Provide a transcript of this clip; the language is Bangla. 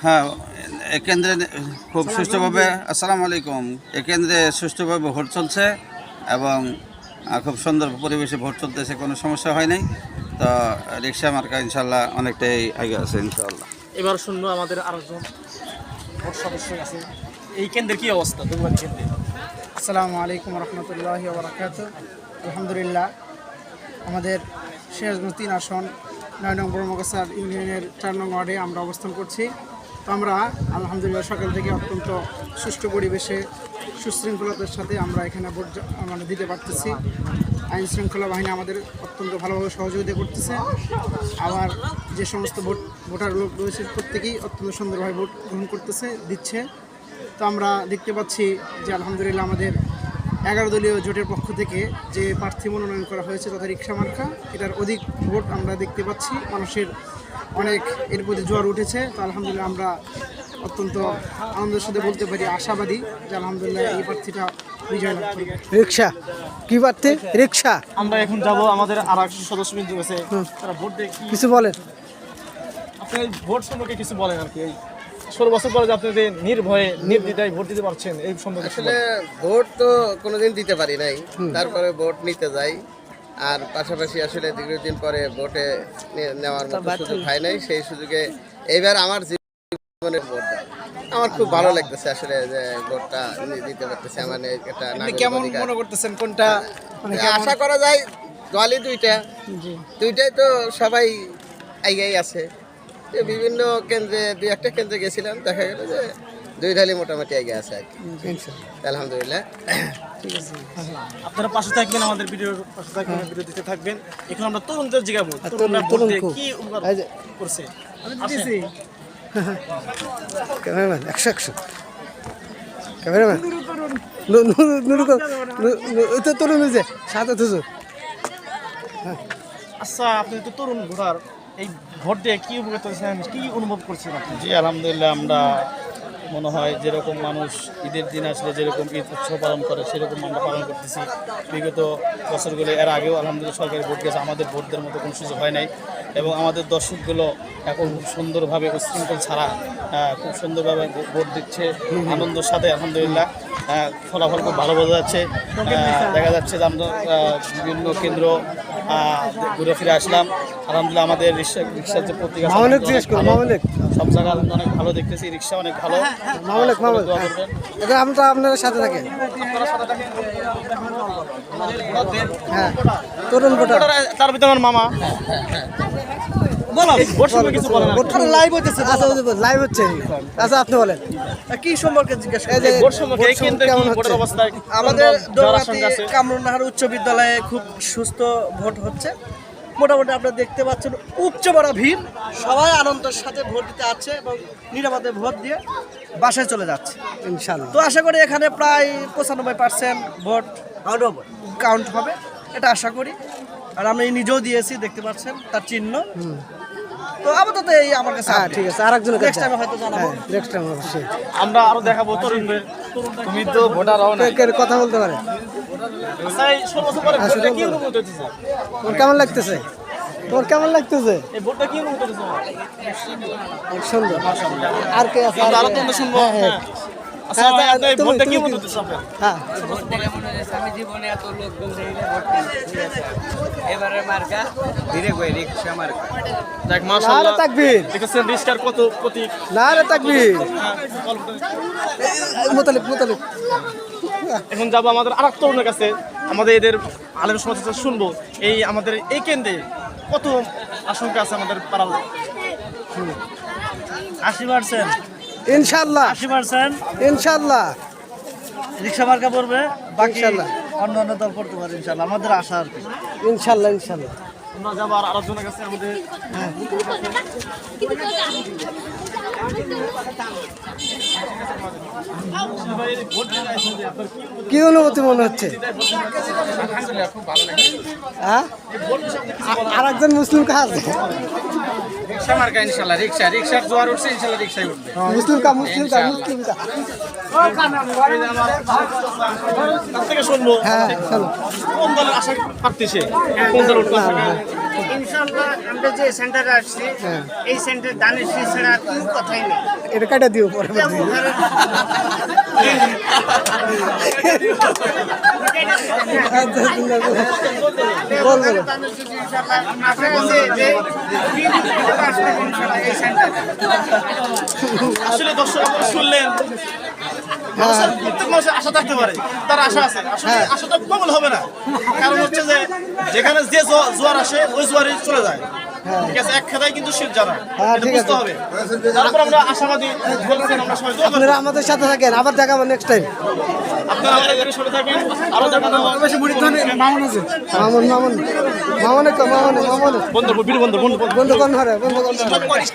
হ্যাঁ, এ কেন্দ্রে খুব সুষ্ঠুভাবে আসসালামু আলাইকুম। এ কেন্দ্রে সুষ্ঠুভাবে ভোট চলছে এবং খুব সুন্দর পরিবেশে ভোট চলতেছে, কোনো সমস্যা হয় নাই। তো রিক্সা মার্কা ইনশাল্লাহ অনেকটাই আগে আছে ইনশাল্লাহ। এবার শুনবো আমাদের আরেকজন ভোট সদস্য আছে। এই কেন্দ্রের কি অবস্থা দুর্গাবাড়ি কেন্দ্রে? আসসালামু আলাইকুম রহমতুল্লাহি ওবরাকাতুহু। আলহামদুলিল্লাহ, আমাদের সিরাজগঞ্জ 3 আসন 9 নং ব্রহ্মগাছার ইউনিয়নের 4 নং ওয়ার্ডে আমরা অবস্থান করছি। তো আমরা আলহামদুলিল্লাহ সকাল থেকে অত্যন্ত সুষ্ঠু পরিবেশে সুশৃঙ্খলতার সাথে আমরা এখানে ভোট দিতে পারতেছি। আইন শৃঙ্খলা বাহিনী আমাদের অত্যন্ত ভালোভাবে সহযোগিতা করতেছে। আবার যে সমস্ত ভোটার লোক রয়েছে প্রত্যেকেই অত্যন্ত সুন্দরভাবে ভোট গ্রহণ করতেছে, দিচ্ছে। তো আমরা দেখতে পাচ্ছি যে আলহামদুলিল্লাহ আমাদের 11 দলীয় জোটের পক্ষ থেকে যে প্রার্থী মনোনয়ন করা হয়েছে তথা রিক্সা মার্কা, এটার অধিক ভোট আমরা দেখতে পাচ্ছি। মানুষের অনেক এর প্রতি জোয়ার উঠেছে। তো আলহামদুলিল্লাহ আমরা অত্যন্ত আনন্দের সাথে বলতে পারি, আশাবাদী যে আলহামদুলিল্লাহ এই প্রার্থীটা বিজয় লাভ করবে। রিক্সা কি প্রার্থী? রিক্সা। আমরা এখন যাব আমাদের আর এক সদস্য বিন্দু আছে, তারা ভোট দিয়ে কিছু বলেন। আপনি ভোট সম্পর্কে কিছু বলেন আর কি। 16 বছর পরে যে আপনি যে নির্ভয়ে নির্দ্বিধায় ভোট দিতে পারছেন, এই সম্পর্কে আসলে ভোট তো কোনোদিন দিতে পারি নাই, তারপরে ভোট নিতে যাই। আর পাশাপাশি আসলে দীর্ঘদিন পরে ভোটে নেওয়ার মতো সুযোগ হয় নাই, সেই সুযোগে এইবার আমার জীবনে ভোট দেয় আমার খুব ভালো লাগতেছে আসলে যে ভোটটা দিতে পারতেছি। আমার এটা কেমন মনে করতেছেন কোনটা আশা করা যায় দলই দুইটাই তো সবাই আইগাই আছে। বিভিন্ন কেন্দ্রে 2-1টা কেন্দ্রে গেছিলাম, দেখা গেল যে দুই দলই মোটামুটি এগিয়ে আছে আর কি। আলহামদুলিল্লাহ, ঠিক আছে। আপনারা পাশে থাকবেন, আমাদের ভিডিওর পাশে থাকবেন, ভিডিও দিতে থাকবেন। এখন আমরা তরুণদের জিজ্ঞাসা তরুণরা ভোট দিয়ে কি উপকার করছে। ক্যামেরাম্যান 100 ক্যামেরাম্যান তরুণ যে সাথে তুজো। আচ্ছা, আপনি তো তরুণ ভোটার, এই ভোট দিয়ে কি উপকার করছেন, কি অনুভব করছেন আপনি? জি আলহামদুলিল্লাহ, আমরা মনে হয় যেরকম মানুষ ঈদের দিন আসলে যেরকম ঈদ উৎসব পালন করে সেরকম আমরা পালন করতেছি। বিগত বছরগুলো এর আগেও আলহামদুলিল্লাহ সরকারি ভোট গেছে, আমাদের ভোটদের মতো কোনো সুযোগ হয় নাই। এবং আমাদের দর্শকগুলো এখন খুব সুন্দরভাবে উশৃঙ্খল ছাড়া খুব সুন্দরভাবে ভোট দিচ্ছে আনন্দের সাথে। আলহামদুলিল্লাহ ফলাফল খুব ভালো বোঝা যাচ্ছে। দেখা যাচ্ছে যে আমরা বিভিন্ন কেন্দ্র ঘুরে ফিরে আসলাম। আলহামদুলিল্লাহ আমাদের রিক্সার যে পত্রিকা সব জায়গায় অনেক ভালো দেখতেছি, রিক্সা অনেক ভালো। আমরা আপনার সাথে থাকেন। হ্যাঁ, তরুণ ভোটার, তার ভিতরে আমার মামা লাইভ হচ্ছে। লাইভ হচ্ছে। আচ্ছা, আপনি বলেন কি সম্পর্কে জিজ্ঞাসা কেমন হচ্ছে? আমাদের কামরুন্নাহার উচ্চ বিদ্যালয়ে খুব সুস্থ ভোট হচ্ছে। মোটামুটি আপনারা দেখতে পাচ্ছেন উচ্চ বড় ভিড়, সবাই আনন্দের সাথে ভোট দিতে আছে এবং নিরাপদে ভোট দিয়ে বাসায় চলে যাচ্ছে ইনশাআল্লাহ। তো আশা করি এখানে প্রায় 95% ভোট কাউন্ট হবে, এটা আশা করি। আর আমি নিজেও দিয়েছি, দেখতে পাচ্ছেন তার চিহ্ন। তো আপাতত এই আমার কাছে ঠিক আছে, আরেকজনের নেক্সট টাইমে হয়তো জানাবো। নেক্সট টাইম অবশ্যই আমরা আরো দেখাবো তরুণদের। তুমি তো ভোটার হও না, কথা বলতে পারে। আচ্ছা, এই 16 বছর পরে ভোটটা কি অনুভূতি হচ্ছে? তোর কেমন লাগতেছে? তোর কেমন লাগতেছে? এই ভোটটা কি অনুভূতি হচ্ছে? সুন্দর। আর কে আছে? আরো তো শুনবো। আচ্ছা, এই ভোটটা কি অনুভূতি হচ্ছে আপনার? হ্যাঁ, আমি জীবনে এত লোক এবারে মার্কা ধীরে করে রিক্সা মার্কা। দেখ মাশাআল্লাহ, তাকবীর। দেখেছেন রিস্কার কত প্রতীক। নারে তাকবীর। মুতালিব। এখন যাবো আমাদের আরেক তরুণের কাছে, আমাদের এদের আলেম সমাজ শুনবো। এই আমাদের এই কেন্দ্রে কত আশঙ্কা আছে আমাদের পাড়াল? 80% ইনশাআল্লাহ। 80% ইনশাআল্লাহ রিক্সা মার্কা পড়বে, বাকি ইনশাআল্লাহ অন্য অন্য দল পড়তে পারে ইনশাআল্লাহ, আমাদের আশা আর কি। ইনশাআল্লাহ। ইনশাআল্লাহ আমরা যাবো আর আরেকজনের কাছে আমাদের। কি অনুভূতি মনে হচ্ছে? হ্যাঁ, আর একজন মুসলিম কা আছে? রিক্সা মার্কা ইনশাআল্লাহ, রিক্সার জোয়ার উঠছে ইনশাআল্লাহ, রিক্সাই উঠবে। মুসলিম কা। তার থেকে শুনবো হ্যাঁ, চলো। কোন দলের আশা প্রার্থী সে, কোন দল উঠবে? ইনশাআল্লাহ আমরা যে সেন্টারে আসছি এই সেন্টার দানের শীষ ছাড়া আর কোনো কথাই নেই। এটা কাটা দিও পরে যেমন ধরেন দানের শীষ ইনশাআল্লাহ আশা আছে যে আসবে ইনশাআল্লাহ এই সেন্টারে। আসলে দর্শক আপনারা শুনলেন প্রত্যেক মানুষের আশা থাকতে পারে, তার আশা আছে, আসলে আশাটা কবল হবে না। কারণ হচ্ছে যে যেখানে যে জোয়ার আসে ওই জোয়ারই চলে যায়, ঠিক আছে, এক খেতায় কিন্তু শীত জানা, এটা বুঝতে হবে। তারপর আমরা আশাবাদী বলছেন, আমরা সবাই দোয়া করি। আপনারা আমাদের সাথে থাকেন, আবার দেখাবো নেক্সট টাইম। আপনারা আমাদের সাথে থাকেন, আরো দেখানো হবে। মামুন মামুন মামুন মামুন বন্ধু বন্ধু বন্ধু বন্ধু কোন ঘরে বন্ধু কোন ঘরে